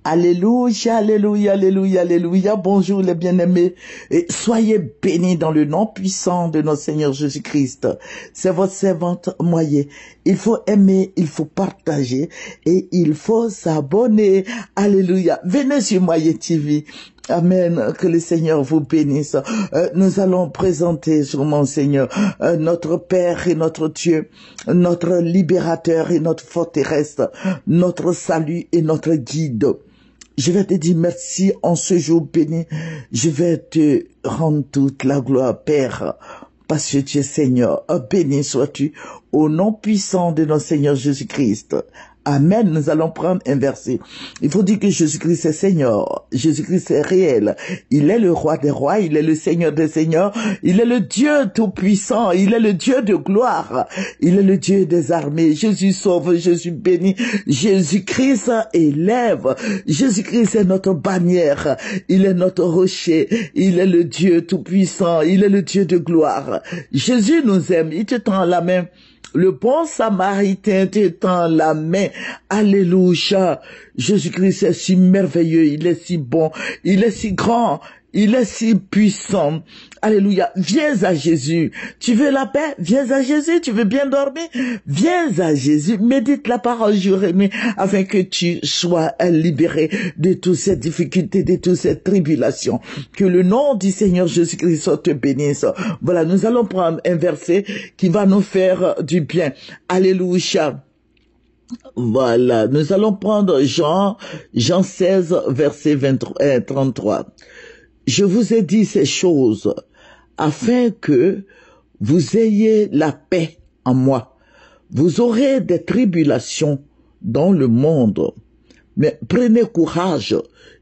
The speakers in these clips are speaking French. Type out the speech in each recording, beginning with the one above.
Alléluia, alléluia, alléluia, alléluia. Bonjour les bien-aimés. Et soyez bénis dans le nom puissant de notre Seigneur Jésus-Christ. C'est votre servante Moyen. Il faut aimer, il faut partager et il faut s'abonner. Alléluia. Venez sur Moyen TV. Amen. Que le Seigneur vous bénisse. Nous allons présenter sur mon Seigneur notre Père et notre Dieu, notre libérateur et notre forteresse, notre salut et notre guide. Je vais te dire merci en ce jour béni. Je vais te rendre toute la gloire, Père, parce que tu es Seigneur. Béni sois-tu au nom puissant de notre Seigneur Jésus-Christ. Amen. Nous allons prendre un verset. Il faut dire que Jésus-Christ est Seigneur. Jésus-Christ est réel. Il est le roi des rois. Il est le Seigneur des seigneurs. Il est le Dieu tout-puissant. Il est le Dieu de gloire. Il est le Dieu des armées. Jésus sauve. Jésus bénit. Jésus-Christ élève. Jésus-Christ est notre bannière. Il est notre rocher. Il est le Dieu tout-puissant. Il est le Dieu de gloire. Jésus nous aime. Il te tend la main. Le bon samaritain te tend la main. Alléluia. Jésus-Christ est si merveilleux. Il est si bon. Il est si grand. Il est si puissant. Alléluia. Viens à Jésus. Tu veux la paix? Viens à Jésus. Tu veux bien dormir? Viens à Jésus. Médite la parole jour et nuit afin que tu sois libéré de toutes ces difficultés, de toutes ces tribulations. Que le nom du Seigneur Jésus-Christ te bénisse. Voilà, nous allons prendre un verset qui va nous faire du bien. Alléluia. Voilà, nous allons prendre Jean 16, verset 33. Je vous ai dit ces choses afin que vous ayez la paix en moi. Vous aurez des tribulations dans le monde, mais prenez courage.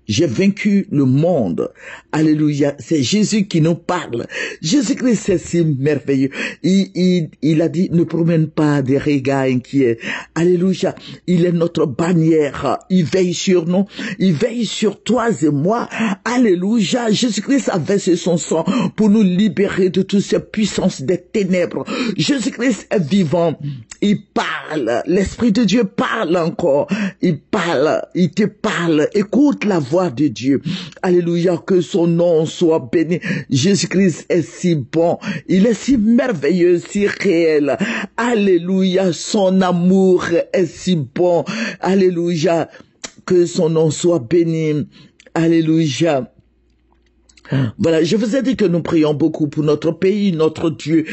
J'ai vaincu le monde. Alléluia. C'est Jésus qui nous parle. Jésus-Christ est si merveilleux. Il a dit, ne promène pas des regards inquiets. Alléluia. Il est notre bannière. Il veille sur nous. Il veille sur toi et moi. Alléluia. Jésus-Christ a versé son sang pour nous libérer de toutes ces puissances des ténèbres. Jésus-Christ est vivant. Il parle. L'Esprit de Dieu parle encore. Il parle. Il te parle. Écoute la voix de Dieu. Alléluia, que son nom soit béni. Jésus-Christ est si bon. Il est si merveilleux, si réel. Alléluia, son amour est si bon. Alléluia, que son nom soit béni. Alléluia. Voilà, je vous ai dit que nous prions beaucoup pour notre pays. Notre Dieu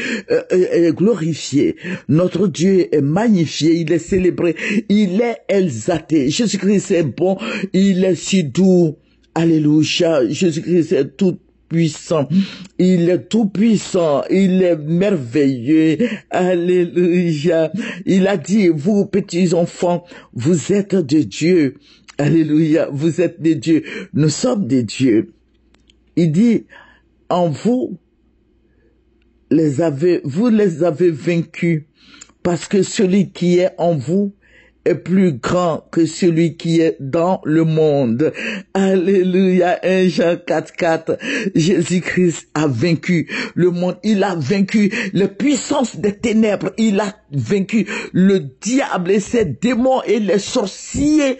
est glorifié. Notre Dieu est magnifié. Il est célébré. Il est exalté. Jésus-Christ est bon. Il est si doux. Alléluia. Jésus-Christ est tout puissant. Il est tout puissant. Il est merveilleux. Alléluia. Il a dit, vous petits enfants, vous êtes de Dieu. Alléluia. Vous êtes des dieux. Nous sommes des dieux. Il dit, en vous les avez vaincus, parce que celui qui est en vous est plus grand que celui qui est dans le monde. Alléluia. 1 Jean 4:4. Jésus-Christ a vaincu le monde. Il a vaincu les puissances des ténèbres. Il a vaincu le diable et ses démons et les sorciers.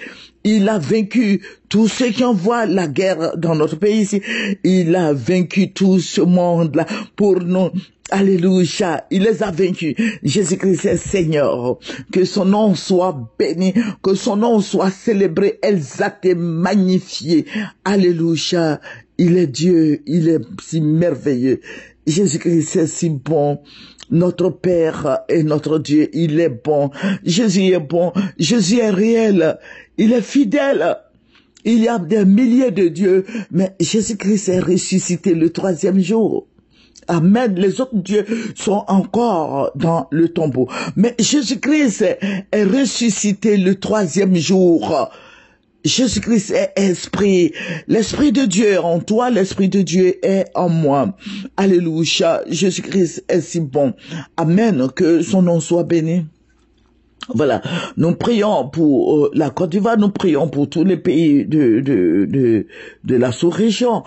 Il a vaincu tous ceux qui envoient la guerre dans notre pays ici. Il a vaincu tout ce monde-là pour nous. Alléluia. Il les a vaincus. Jésus-Christ est Seigneur. Que son nom soit béni. Que son nom soit célébré, exalté, magnifié. Alléluia. Il est Dieu. Il est si merveilleux. Jésus-Christ est si bon. Notre Père est notre Dieu. Il est bon. Jésus est bon. Jésus est réel. Il est fidèle. Il y a des milliers de dieux, mais Jésus-Christ est ressuscité le 3e jour. Amen. Les autres dieux sont encore dans le tombeau. Mais Jésus-Christ est ressuscité le 3e jour. Jésus-Christ est esprit. L'esprit de Dieu est en toi, l'esprit de Dieu est en moi. Alléluia. Jésus-Christ est si bon. Amen. Que son nom soit béni. Voilà, nous prions pour la Côte d'Ivoire, nous prions pour tous les pays de la sous-région.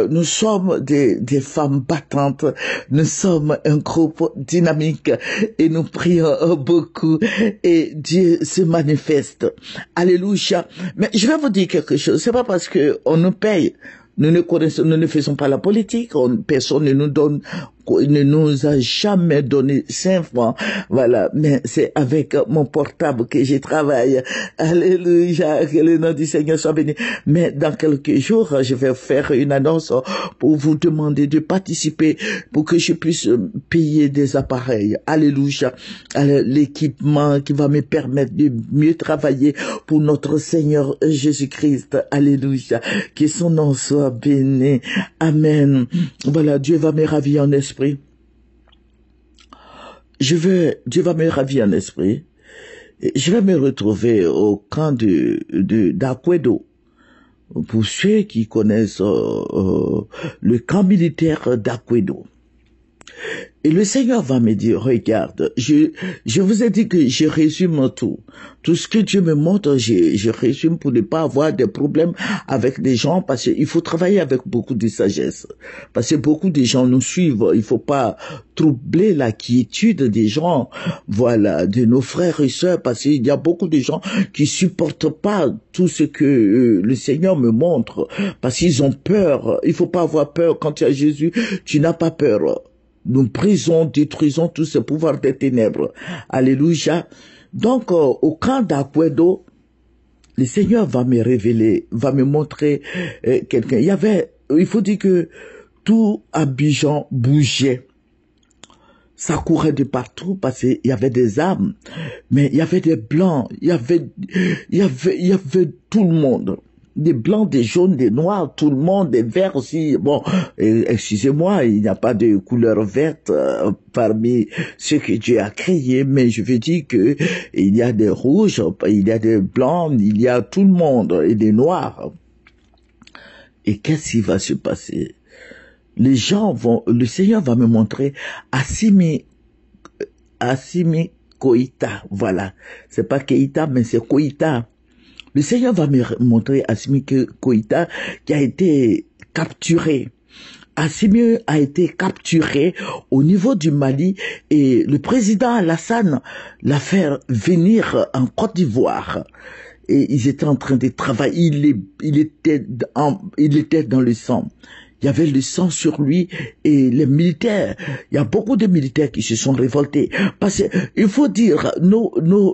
Nous sommes des femmes battantes, nous sommes un groupe dynamique et nous prions beaucoup et Dieu se manifeste. Alléluia. Mais je vais vous dire quelque chose, c'est pas parce que on nous paye. Nous ne faisons pas la politique, personne ne nous a jamais donné 5 francs, voilà, mais c'est avec mon portable que je travaille. Alléluia, que le nom du Seigneur soit béni. Mais dans quelques jours, je vais faire une annonce pour vous demander de participer pour que je puisse payer des appareils. Alléluia, l'équipement qui va me permettre de mieux travailler pour notre Seigneur Jésus-Christ. Alléluia, que son nom soit béni. Amen. Voilà, Dieu va me ravir en esprit. Dieu va me ravir en esprit. Je vais me retrouver au camp d'Aquedo. Pour ceux qui connaissent le camp militaire d'Aquedo. Et le Seigneur va me dire, regarde, je vous ai dit que je résume tout. Tout ce que Dieu me montre, je résume pour ne pas avoir des problèmes avec des gens, parce qu'il faut travailler avec beaucoup de sagesse. Parce que beaucoup de gens nous suivent. Il faut pas troubler la quiétude des gens, voilà, de nos frères et sœurs, parce qu'il y a beaucoup de gens qui supportent pas tout ce que le Seigneur me montre, parce qu'ils ont peur. Il faut pas avoir peur. Quand tu as Jésus, tu n'as pas peur. Nous détruisons tous ces pouvoirs des ténèbres. Alléluia. Donc, au camp d'Aquedo, le Seigneur va me révéler, va me montrer quelqu'un. Il faut dire que tout Abidjan bougeait. Ça courait de partout parce qu'il y avait des armes. Mais il y avait des blancs, il y avait tout le monde. Des blancs, des jaunes, des noirs, tout le monde, des verts aussi. Bon, excusez-moi, il n'y a pas de couleur verte parmi ceux que Dieu a créés, mais je veux dire que il y a des rouges, il y a des blancs, il y a tout le monde et des noirs. Et qu'est-ce qui va se passer? Le Seigneur va me montrer Assimi Koïta, voilà. C'est pas Keïta, mais c'est Koïta. Le Seigneur va me montrer Assimi Koïta qui a été capturé. Assimi a été capturé au niveau du Mali et le président Alassane l'a fait venir en Côte d'Ivoire. Et ils étaient en train de travailler, il était dans le sang. Il y avait le sang sur lui et les militaires. Il y a beaucoup de militaires qui se sont révoltés. Parce que, il faut dire,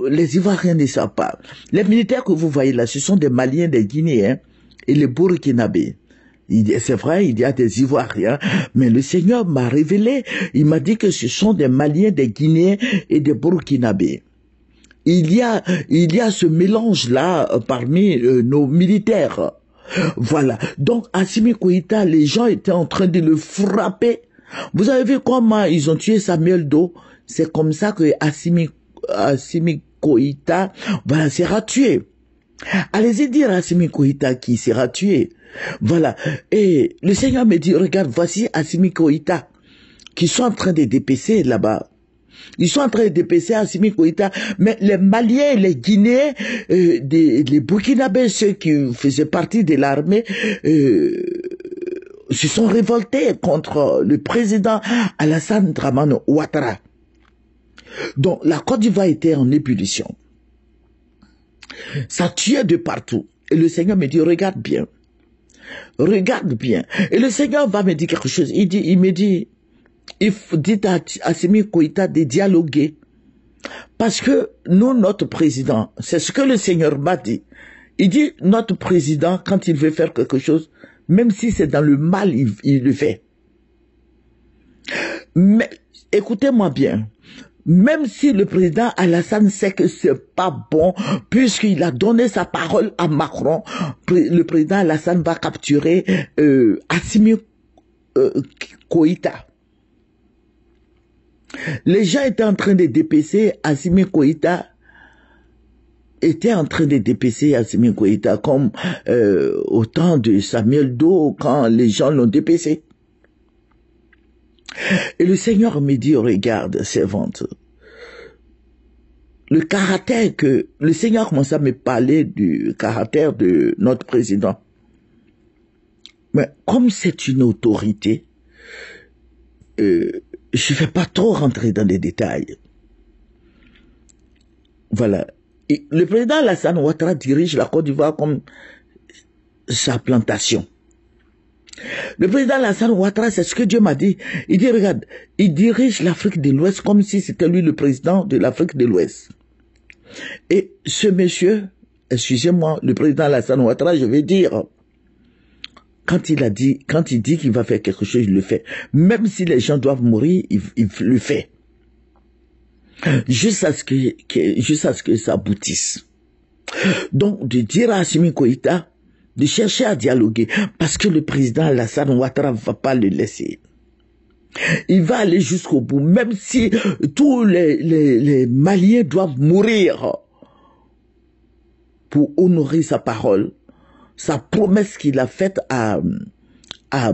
les Ivoiriens ne savent pas. Les militaires que vous voyez là, ce sont des Maliens, des Guinéens et les Burkinabés. C'est vrai, il y a des Ivoiriens, mais le Seigneur m'a révélé, il m'a dit que ce sont des Maliens, des Guinéens et des Burkinabés. Il y a ce mélange-là parmi nos militaires. Voilà. Donc, Assimi Koïta, les gens étaient en train de le frapper. Vous avez vu comment ils ont tué Samuel Doe? C'est comme ça que Assimi Koïta, voilà, sera tué. Allez-y dire à Assimi Koïta qui sera tué. Voilà. Et le Seigneur me dit, regarde, voici Assimi Koïta, qui sont en train de dépêcher là-bas. Ils sont en train de dépêcher Assimi Koïta, mais les Maliens, les Guinéens, les Burkinabés, ceux qui faisaient partie de l'armée, se sont révoltés contre le président Alassane Dramane Ouattara. Donc la Côte d'Ivoire était en ébullition. Ça tuait de partout. Et le Seigneur me dit, regarde bien. Regarde bien. Et le Seigneur va me dire quelque chose. Il me dit, il faut dire à Assimi Koïta de dialoguer. Parce que nous, notre président, c'est ce que le Seigneur m'a dit. Il dit, notre président, quand il veut faire quelque chose, même si c'est dans le mal, il le fait. Mais, écoutez-moi bien. Même si le président Alassane sait que c'est pas bon, puisqu'il a donné sa parole à Macron, le président Alassane va capturer Assimi Koïta. Les gens étaient en train de dépêcher Assimi Koïta, comme au temps de Samuel Doe, quand les gens l'ont dépêché. Et le Seigneur me dit, regarde, servante, le caractère que le Seigneur commence à me parler du caractère de notre président. Mais comme c'est une autorité, je ne vais pas trop rentrer dans les détails. Voilà. Et le président Alassane Ouattara dirige la Côte d'Ivoire comme sa plantation. Le président Alassane Ouattara, c'est ce que Dieu m'a dit. Il dit, regarde, il dirige l'Afrique de l'Ouest comme si c'était lui le président de l'Afrique de l'Ouest. Et ce monsieur, excusez-moi, le président Alassane Ouattara, je vais dire, quand il dit qu'il va faire quelque chose, il le fait. Même si les gens doivent mourir, il le fait. Juste à ce que ça aboutisse. Donc, de dire à Assimi Goïta, de chercher à dialoguer, parce que le président Alassane Ouattara ne va pas le laisser. Il va aller jusqu'au bout, même si tous les Maliens doivent mourir pour honorer sa parole, sa promesse qu'il a faite à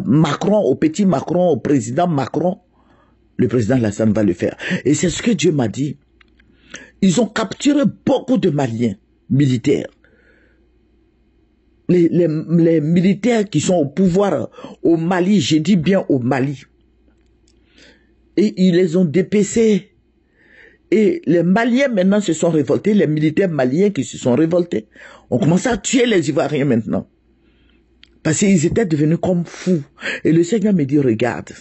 Macron, au petit Macron, au président Macron. Le président Alassane va le faire. Et c'est ce que Dieu m'a dit. Ils ont capturé beaucoup de Maliens militaires. Les militaires qui sont au pouvoir au Mali, j'ai dit bien au Mali. Et ils les ont dépecés. Et les Maliens maintenant se sont révoltés, les militaires maliens qui se sont révoltés. On commence à tuer les Ivoiriens maintenant. Parce qu'ils étaient devenus comme fous. Et le Seigneur me dit, regarde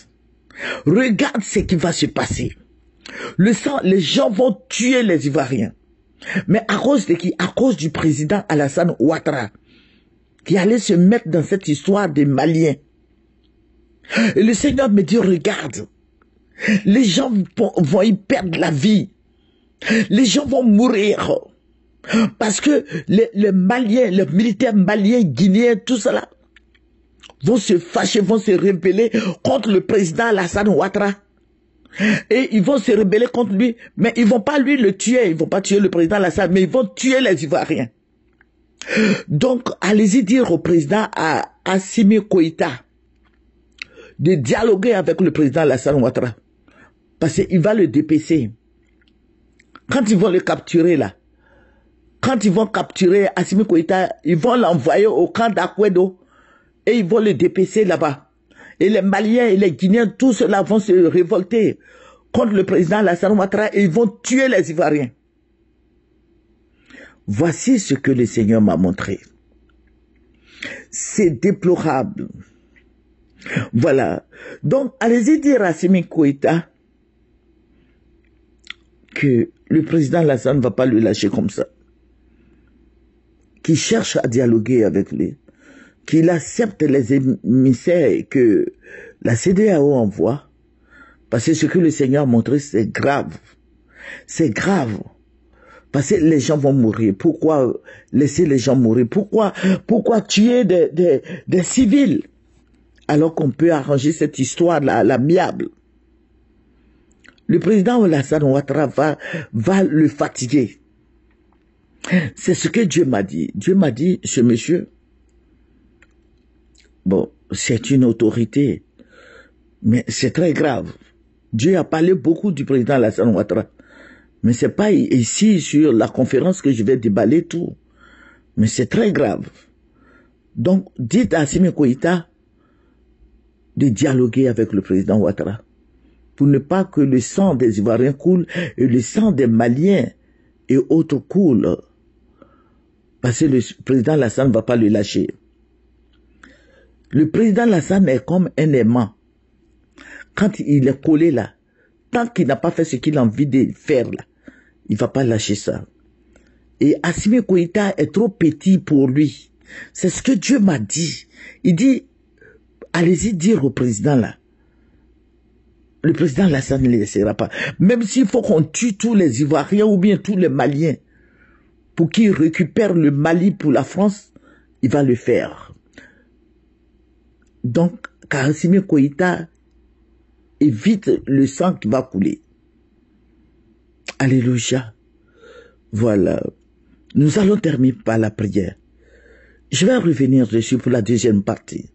ce qui va se passer. Les gens vont tuer les Ivoiriens. Mais à cause de qui? À cause du président Alassane Ouattara, qui allait se mettre dans cette histoire des Maliens. Et le Seigneur me dit, regarde, les gens vont y perdre la vie. Les gens vont mourir. Parce que les Maliens, les militaires maliens, guinéens, tout cela, vont se fâcher, vont se rebeller contre le président Alassane Ouattara. Et ils vont se rebeller contre lui, mais ils vont pas lui le tuer, ils vont pas tuer le président Alassane, mais ils vont tuer les Ivoiriens. Donc, allez-y dire au président Assimi Goïta de dialoguer avec le président Alassane Ouattara. Parce qu'il va le dépêcher. Quand ils vont le capturer là, quand ils vont capturer Assimi Goïta, ils vont l'envoyer au camp d'Akwedo. Et ils vont le dépêcher là-bas. Et les Maliens et les Guinéens, tous ceux-là vont se révolter contre le président Alassane Ouattara et ils vont tuer les Ivoiriens. Voici ce que le Seigneur m'a montré. C'est déplorable. Voilà. Donc, allez-y dire à Assimi Goïta que le président Alassane ne va pas le lâcher comme ça. Qu'il cherche à dialoguer avec lui. Qu'il accepte les émissaires que la CEDEAO envoie, parce que ce que le Seigneur a montré, c'est grave. C'est grave. Parce que les gens vont mourir. Pourquoi laisser les gens mourir? Pourquoi tuer des civils? Alors qu'on peut arranger cette histoire-là à l'amiable. Le président Alassane Ouattara va le fatiguer. C'est ce que Dieu m'a dit. Dieu m'a dit, ce monsieur, bon, c'est une autorité, mais c'est très grave. Dieu a parlé beaucoup du président Alassane Ouattara, mais c'est pas ici sur la conférence que je vais déballer tout. Mais c'est très grave. Donc, dites à Assimi Goïta de dialoguer avec le président Ouattara, pour ne pas que le sang des Ivoiriens coule et le sang des Maliens et autres coule, parce que le président Alassane ne va pas le lâcher. Le président Alassane est comme un aimant. Quand il est collé là, tant qu'il n'a pas fait ce qu'il a envie de faire là, il ne va pas lâcher ça. Et Assimi Goïta est trop petit pour lui. C'est ce que Dieu m'a dit. Il dit, allez-y dire au président là. Le président Alassane ne le laissera pas. Même s'il faut qu'on tue tous les Ivoiriens ou bien tous les Maliens pour qu'ils récupèrent le Mali pour la France, il va le faire. Donc, Assimi Goïta évite le sang qui va couler. Alléluia. Voilà. Nous allons terminer par la prière. Je vais revenir dessus pour la deuxième partie.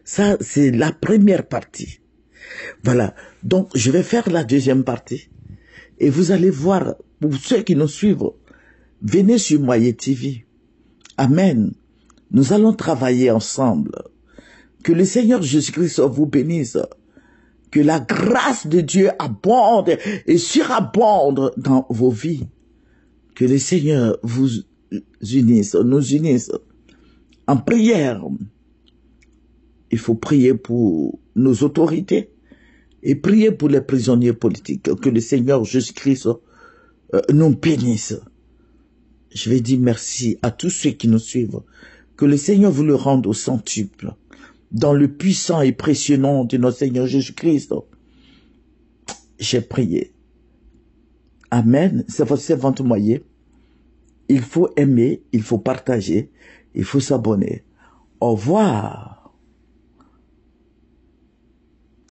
Ça, c'est la première partie. Voilà. Donc, je vais faire la deuxième partie. Et vous allez voir Pour ceux qui nous suivent, venez sur Moyer TV. Amen. Nous allons travailler ensemble. Que le Seigneur Jésus-Christ vous bénisse. Que la grâce de Dieu abonde et surabonde dans vos vies. Que le Seigneur vous unisse, nous unisse en prière. Il faut prier pour nos autorités et prier pour les prisonniers politiques. Que le Seigneur Jésus-Christ nous bénisse. Je vais dire merci à tous ceux qui nous suivent. Que le Seigneur vous le rende au centuple. Dans le puissant et précieux nom de notre Seigneur Jésus-Christ. J'ai prié. Amen. C'est votre servante Moyer. Il faut aimer, il faut partager, il faut s'abonner. Au revoir.